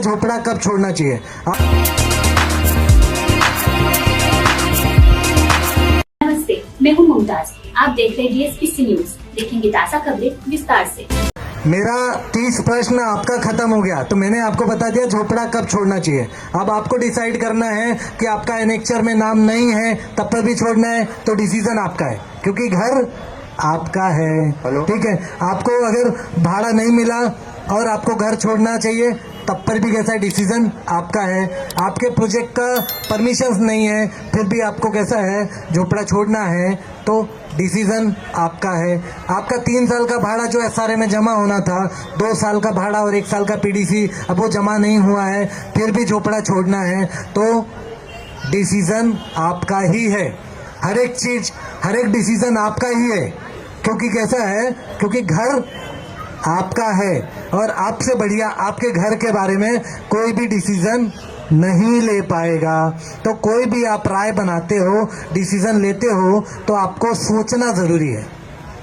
झोपड़ा कब छोड़ना चाहिए। नमस्ते, मैं हूं मुमताज। आप देख रहे हैं DSPC न्यूज। देखेंगे ताज़ा खबरें विस्तार से। मेरा 30 प्रश्न आपका खत्म हो गया, तो मैंने आपको बता दिया झोपड़ा कब छोड़ना चाहिए। अब आपको डिसाइड करना है कि आपका एनेक्चर में नाम नहीं है तब पर भी छोड़ना है, तो डिसीजन आपका है, क्योंकि घर आपका है। ठीक है, आपको अगर भाड़ा नहीं मिला और आपको घर छोड़ना चाहिए तब पर भी कैसा डिसीजन आपका है। आपके प्रोजेक्ट का परमिशंस नहीं है फिर भी आपको कैसा है झोपड़ा छोड़ना है, तो डिसीजन आपका है। आपका 3 साल का भाड़ा जो SRA में जमा होना था, 2 साल का भाड़ा और 1 साल का PDC, अब वो जमा नहीं हुआ है फिर भी झोपड़ा छोड़ना है, तो डिसीजन आपका ही है। हर एक चीज, हर एक डिसीजन आपका ही है, क्योंकि कैसा है, क्योंकि घर आपका है और आपसे बढ़िया आपके घर के बारे में कोई भी डिसीजन नहीं ले पाएगा। तो कोई भी आप राय बनाते हो, डिसीजन लेते हो, तो आपको सोचना ज़रूरी है।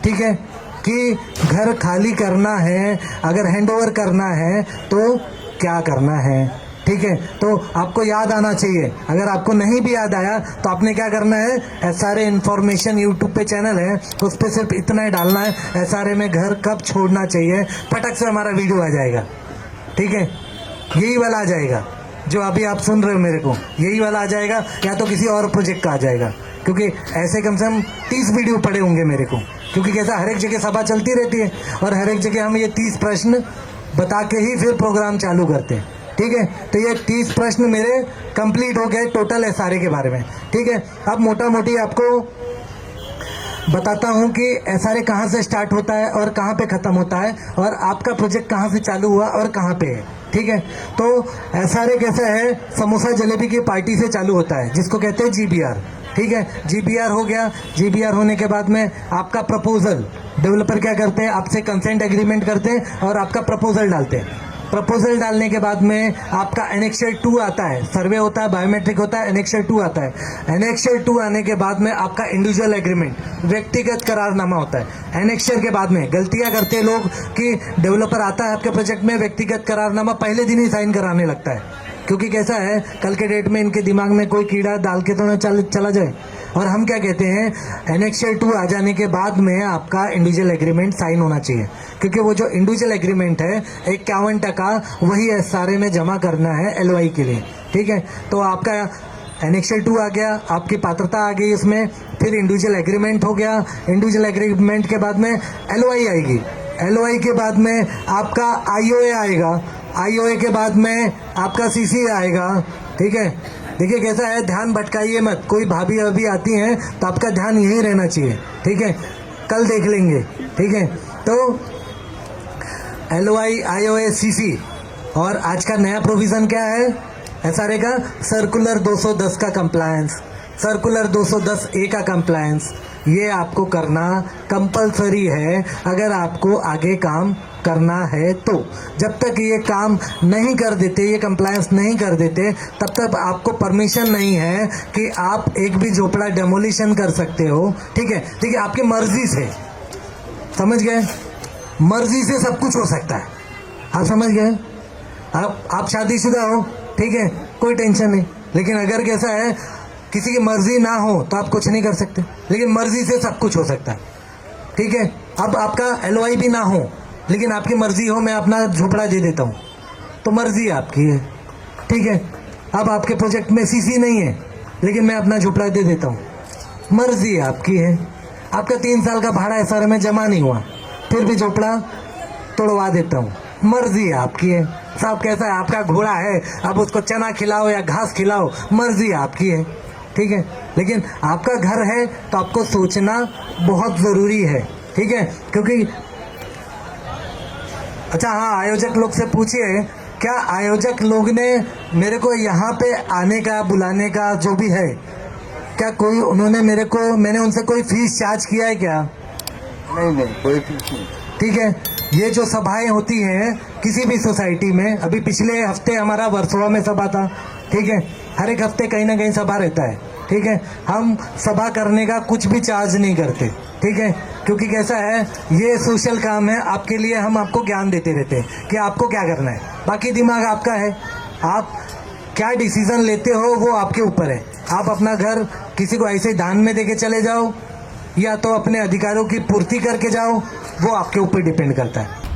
ठीक है, कि घर खाली करना है, अगर हैंडओवर करना है तो क्या करना है। ठीक है, तो आपको याद आना चाहिए। अगर आपको नहीं भी याद आया तो आपने क्या करना है, SRA इन्फॉर्मेशन यूट्यूब पे चैनल है, उस पर सिर्फ इतना ही डालना है, SRA में घर कब छोड़ना चाहिए, फटक से हमारा वीडियो आ जाएगा। ठीक है, यही वाला आ जाएगा जो अभी आप सुन रहे हो मेरे को, यही वाला आ जाएगा, या तो किसी और प्रोजेक्ट का आ जाएगा, क्योंकि ऐसे कम से कम 30 वीडियो पड़े होंगे मेरे को, क्योंकि कैसा हर एक जगह सभा चलती रहती है और हर एक जगह हम ये 30 प्रश्न बता के ही फिर प्रोग्राम चालू करते हैं। ठीक है, तो ये 30 प्रश्न मेरे कंप्लीट हो गए टोटल SRA के बारे में। ठीक है, अब मोटा मोटी आपको बताता हूँ कि SRA कहाँ से स्टार्ट होता है और कहाँ पे ख़त्म होता है, और आपका प्रोजेक्ट कहाँ से चालू हुआ और कहाँ पे है। ठीक है, तो SRA कैसा है, समोसा जलेबी की पार्टी से चालू होता है, जिसको कहते हैं GBR। ठीक है, GBR हो गया। GBR होने के बाद में आपका प्रपोजल, डेवलपर क्या करते हैं, आपसे कंसेंट एग्रीमेंट करते हैं और आपका प्रपोजल डालते हैं। प्रपोजल डालने के बाद में आपका एनेक्चर 2 आता है, सर्वे होता है, बायोमेट्रिक होता है, एनेक्चर 2 आता है। एनेक्चर 2 आने के बाद में आपका इंडिविजुअल एग्रीमेंट, व्यक्तिगत करारनामा होता है। एनेक्चर के बाद में गलतियां करते हैं लोग कि डेवलपर आता है आपके प्रोजेक्ट में, व्यक्तिगत करारनामा पहले दिन ही साइन कराने लगता है, क्योंकि कैसा है, कल के डेट में इनके दिमाग में कोई कीड़ा डाल के तो ना चला जाए। और हम क्या कहते हैं, एनेक्चर 2 आ जाने के बाद में आपका इंडिविजुअल एग्रीमेंट साइन होना चाहिए, क्योंकि वो जो इंडिविजुअल एग्रीमेंट है 51% वही SRA में जमा करना है LOI के लिए। ठीक है, तो आपका एनेक्चर 2 आ गया, आपकी पात्रता आ गई उसमें, फिर इंडिविजुअल एग्रीमेंट हो गया। इंडिविजुअल एग्रीमेंट के बाद में LOI आएगी, LOI के बाद में आपका IOA आएगा, IOA के बाद में आपका CC आएगा। ठीक है, देखिए कैसा है, ध्यान भटकाइए मत, कोई भाभी अभी आती हैं तो आपका ध्यान यही रहना चाहिए। ठीक है, कल देख लेंगे। ठीक है, तो LOI, IOA, CC, और आज का नया प्रोविज़न क्या है SRA का, सर्कुलर 210 का कंप्लायंस, सर्कुलर 210A का कंप्लायंस। ये आपको करना कंपलसरी है अगर आपको आगे काम करना है। तो जब तक ये काम नहीं कर देते, ये कंप्लायंस नहीं कर देते, तब तक आपको परमिशन नहीं है कि आप एक भी झोपड़ा डेमोलिशन कर सकते हो। ठीक है, ठीक है, आपकी मर्जी से, समझ गए, मर्जी से सब कुछ हो सकता है, आप समझ गए। आप शादीशुदा हो, ठीक है, कोई टेंशन नहीं, लेकिन अगर कैसा है, किसी की मर्जी ना हो तो आप कुछ नहीं कर सकते, लेकिन मर्जी से सब कुछ हो सकता है। ठीक है, अब आपका LOI भी ना हो लेकिन आपकी मर्जी हो, मैं अपना झोपड़ा दे देता हूँ, तो मर्जी आपकी है। ठीक है, अब आपके प्रोजेक्ट में CC नहीं है लेकिन मैं अपना झोपड़ा दे देता हूँ, मर्जी आपकी है। आपका 3 साल का भाड़ा SRA में जमा नहीं हुआ फिर भी झोपड़ा तोड़वा देता हूँ, मर्जी आपकी है। साहब कैसा है, आपका घोड़ा है, अब उसको चना खिलाओ या घास खिलाओ, मर्जी आपकी है। ठीक है, लेकिन आपका घर है तो आपको सोचना बहुत ज़रूरी है। ठीक है, क्योंकि अच्छा हाँ, आयोजक लोग से पूछिए, क्या आयोजक लोग ने मेरे को यहाँ पे आने का, बुलाने का जो भी है, क्या कोई उन्होंने मैंने उनसे कोई फीस चार्ज किया है क्या? नहीं, कोई फीस नहीं। ठीक है, ये जो सभाएं होती हैं किसी भी सोसाइटी में, अभी पिछले हफ्ते हमारा वर्सोवा में सभा था। ठीक है, हर एक हफ्ते कहीं ना कहीं सभा रहता है। ठीक है, हम सभा करने का कुछ भी चार्ज नहीं करते, ठीक है, क्योंकि कैसा है, ये सोशल काम है, आपके लिए हम आपको ज्ञान देते रहते हैं कि आपको क्या करना है। बाकी दिमाग आपका है, आप क्या डिसीजन लेते हो वो आपके ऊपर है। आप अपना घर किसी को ऐसे ही दान में देके चले जाओ या तो अपने अधिकारों की पूर्ति करके जाओ, वो आपके ऊपर डिपेंड करता है।